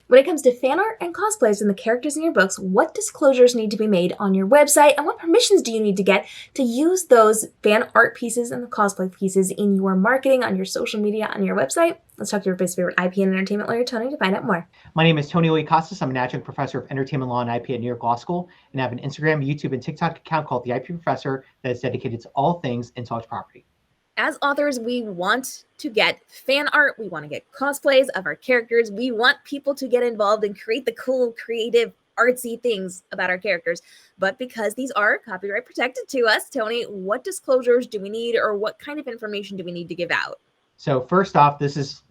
When it comes to fan art and cosplays and the characters in your books, what disclosures need to be made on your website, and what permissions do you need to get to use those fan art pieces and the cosplay pieces in your marketing, on your social media, on your website? Let's talk to your favorite IP and entertainment lawyer, Tony, to find out more. My name is Tony Oikastis. I'm an adjunct professor of entertainment law and IP at New York Law School, and I have an Instagram, YouTube, and TikTok account called The IP Professor that is dedicated to all things intellectual property. As authors, we want to get fan art, we want to get cosplays of our characters, we want people to get involved and create the cool, creative, artsy things about our characters. But because these are copyright protected to us, Tony, what disclosures do we need, or what kind of information do we need to give out? So first off, this is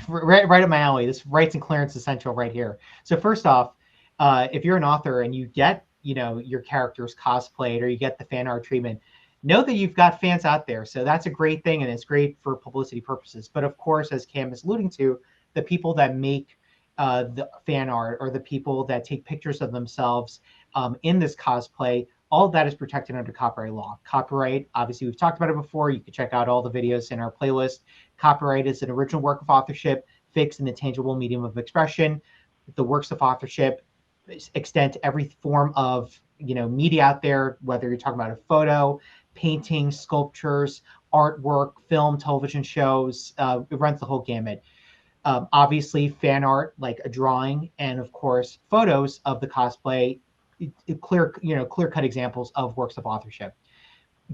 right up my alley. This rights and clearance essential right here. So first off, if you're an author and you get, your characters cosplayed or you get the fan art treatment, know that you've got fans out there. So that's a great thing, and it's great for publicity purposes. But of course, as Cam is alluding to, the people that make the fan art or the people that take pictures of themselves in this cosplay, all of that is protected under copyright law. Copyright, obviously, we've talked about it before. You can check out all the videos in our playlist. Copyright is an original work of authorship fixed in the tangible medium of expression. The works of authorship extend to every form of media out there, whether you're talking about a photo, painting, sculptures, artwork, film, television shows. It runs the whole gamut. Obviously, fan art like a drawing, and of course, photos of the cosplay, clear-cut examples of works of authorship.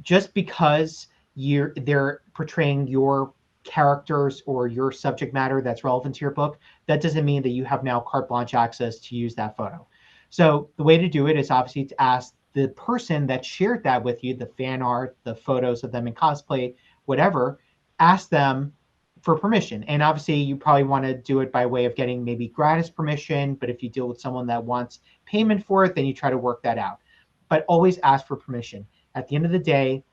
Just because they're portraying your characters or your subject matter that's relevant to your book, that doesn't mean that you have now carte blanche access to use that photo. So the way to do it is obviously to ask the person that shared that with you, the fan art, the photos of them in cosplay, whatever, ask them for permission. And obviously you probably want to do it by way of getting maybe gratis permission, but if you deal with someone that wants payment for it, then you try to work that out. But always ask for permission. At the end of the day,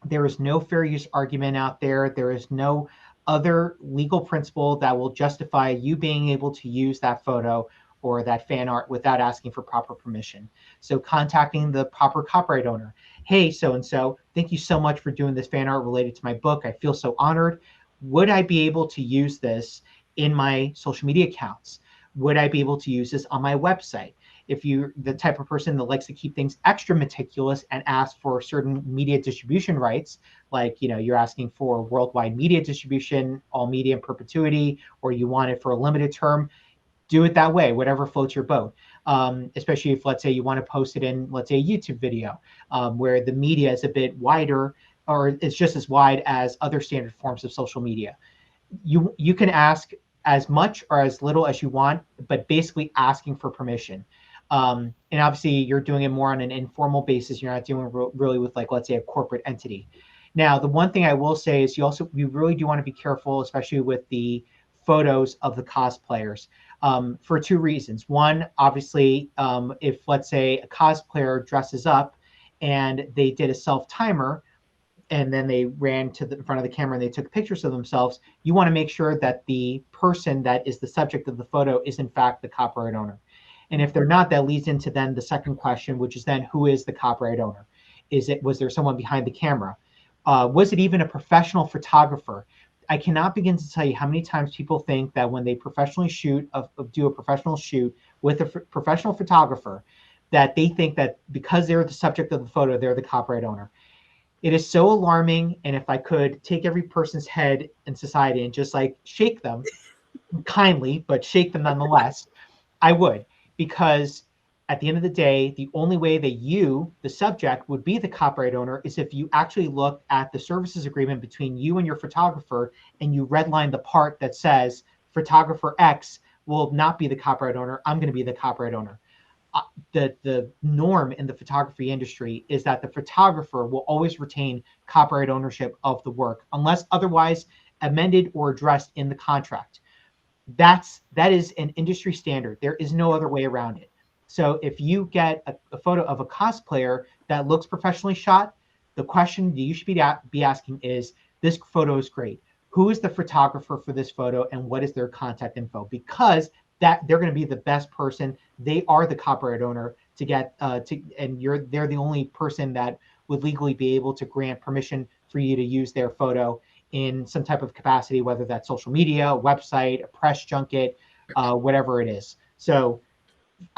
there is no fair use argument out there. There is no other legal principle that will justify you being able to use that photo or that fan art without asking for proper permission. So contacting the proper copyright owner. Hey, so-and-so, thank you so much for doing this fan art related to my book. I feel so honored. Would I be able to use this in my social media accounts? Would I be able to use this on my website? If you're the type of person that likes to keep things extra meticulous and ask for certain media distribution rights, like you're asking for worldwide media distribution, all media in perpetuity, or you want it for a limited term, do it that way, whatever floats your boat. Especially if, let's say, you want to post it in, let's say, a YouTube video, where the media is a bit wider, or it's just as wide as other standard forms of social media. You can ask as much or as little as you want, but basically asking for permission. And obviously you're doing it more on an informal basis. You're not dealing really with, like, let's say, a corporate entity. Now, the one thing I will say is you really do want to be careful, especially with the photos of the cosplayers, for two reasons. One, obviously, if, let's say, a cosplayer dresses up and they did a self-timer, and then they ran to the front of the camera and they took pictures of themselves, you want to make sure that the person that is the subject of the photo is in fact the copyright owner. And if they're not, that leads into then the second question, which is then, who is the copyright owner? Was there someone behind the camera? Was it even a professional photographer? I cannot begin to tell you how many times people think that when they professionally do a professional shoot with a professional photographer, that they think that because they're the subject of the photo, they're the copyright owner. It is so alarming. And if I could take every person's head in society and just like shake them kindly, but shake them nonetheless, I would, because at the end of the day, the only way that you, the subject, would be the copyright owner is if you actually look at the services agreement between you and your photographer and you redline the part that says photographer X will not be the copyright owner. I'm going to be the copyright owner. The norm in the photography industry is that the photographer will always retain copyright ownership of the work unless otherwise amended or addressed in the contract. That is an industry standard. There is no other way around it. So if you get a photo of a cosplayer that looks professionally shot, the question that you should be asking is, this photo is great. Who is the photographer for this photo and what is their contact info? Because that they're going to be the best person. They are the copyright owner to get and they're the only person that would legally be able to grant permission for you to use their photo in some type of capacity, whether that's social media, a website, a press junket, whatever it is. So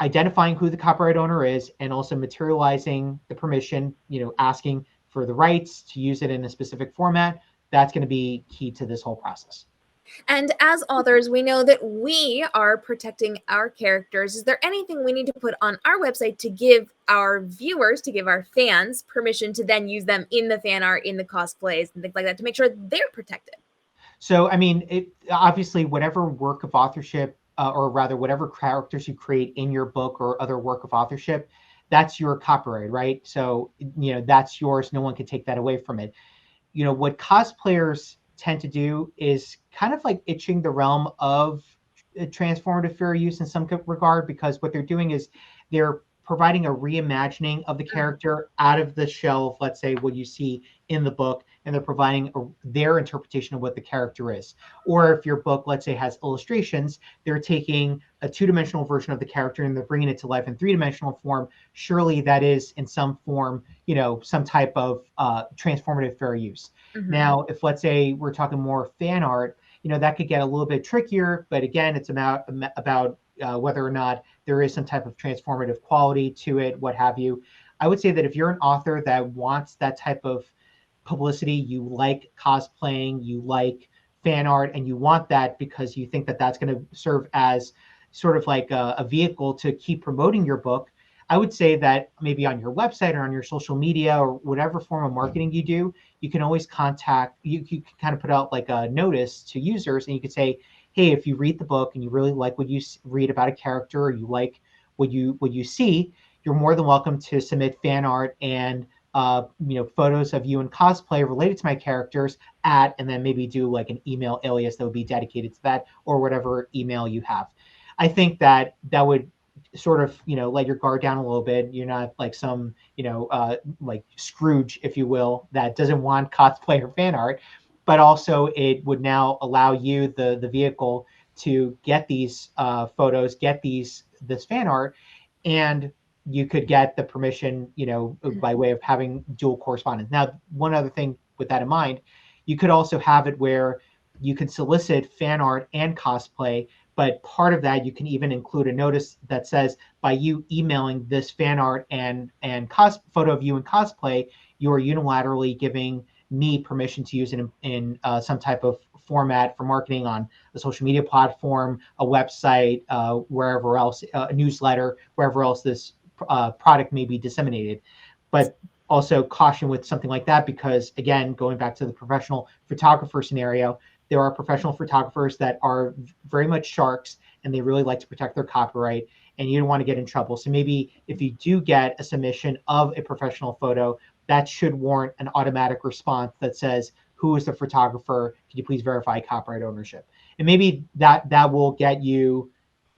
identifying who the copyright owner is and also materializing the permission, asking for the rights to use it in a specific format, that's going to be key to this whole process. And as authors, we know that we are protecting our characters. Is there anything we need to put on our website to give our viewers, to give our fans permission to then use them in the fan art, in the cosplays, and things like that to make sure they're protected? So, I mean, obviously, whatever work of authorship, or rather, whatever characters you create in your book or other work of authorship, that's your copyright, right? So, that's yours. No one can take that away from it. What cosplayers tend to do is kind of like itching the realm of transformative fair use in some regard, because what they're doing is they're providing a reimagining of the character out of the shell of, let's say, what you see in the book, and they're providing their interpretation of what the character is. Or if your book, let's say, has illustrations, they're taking a two-dimensional version of the character and they're bringing it to life in three-dimensional form. Surely that is in some form, some type of transformative fair use. Mm-hmm. Now, if, let's say, we're talking more fan art, that could get a little bit trickier, but again, it's about whether or not there is some type of transformative quality to it, what have you. I would say that if you're an author that wants that type of publicity, you like cosplaying, you like fan art, and you want that because you think that that's going to serve as sort of like a vehicle to keep promoting your book, I would say that maybe on your website or on your social media or whatever form of marketing you do, you can always you can kind of put out like a notice to users, and you could say, hey, if you read the book and you really like what you read about a character, or you like what you see, you're more than welcome to submit fan art and photos of you in cosplay related to my characters and then maybe do like an email alias that would be dedicated to that, or whatever email you have. I think that would sort of let your guard down a little bit. You're not like some like Scrooge, if you will, that doesn't want cosplay or fan art, but also it would now allow you the vehicle to get these photos, get this fan art, and you could get the permission, by way of having dual correspondence. Now, one other thing with that in mind, you could also have it where you can solicit fan art and cosplay, but part of that you can even include a notice that says, by you emailing this fan art and photo of you in cosplay, you are unilaterally giving me permission to use it in some type of format for marketing on a social media platform, a website, wherever else, a newsletter, wherever else this product may be disseminated. But also caution with something like that, because again, going back to the professional photographer scenario, there are professional photographers that are very much sharks and they really like to protect their copyright, and you don't want to get in trouble. So maybe if you do get a submission of a professional photo, that should warrant an automatic response that says, who is the photographer? Can you please verify copyright ownership? And maybe that will get you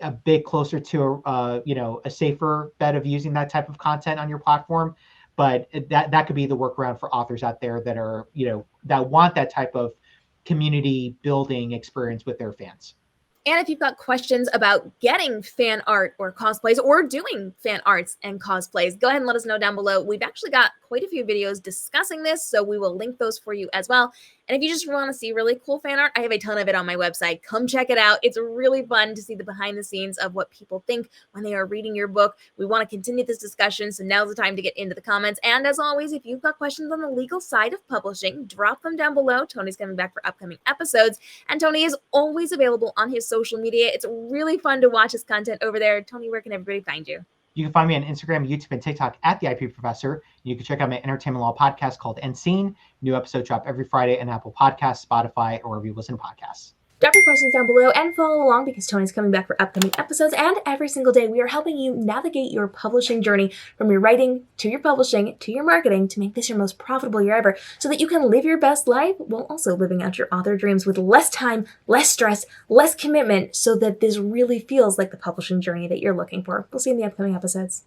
a bit closer to a safer bet of using that type of content on your platform. But that could be the workaround for authors out there that are that want that type of community building experience with their fans. And if you've got questions about getting fan art or cosplays or doing fan arts and cosplays, go ahead and let us know down below. We've actually got quite a few videos discussing this, so we will link those for you as well. And if you just want to see really cool fan art, I have a ton of it on my website. Come check it out. It's really fun to see the behind the scenes of what people think when they are reading your book. We want to continue this discussion, so now's the time to get into the comments. And as always, if you've got questions on the legal side of publishing, drop them down below. Tony's coming back for upcoming episodes, and Tony is always available on his social media. It's really fun to watch his content over there. Tony, where can everybody find you? You can find me on Instagram, YouTube, and TikTok at the IP Professor. You can check out my entertainment law podcast called Unseen. New episodes drop every Friday on Apple Podcasts, Spotify, or wherever you listen to podcasts. Drop your questions down below and follow along, because Tony's coming back for upcoming episodes, and every single day we are helping you navigate your publishing journey from your writing to your publishing to your marketing to make this your most profitable year ever, so that you can live your best life while also living out your author dreams with less time, less stress, less commitment, so that this really feels like the publishing journey that you're looking for. We'll see you in the upcoming episodes.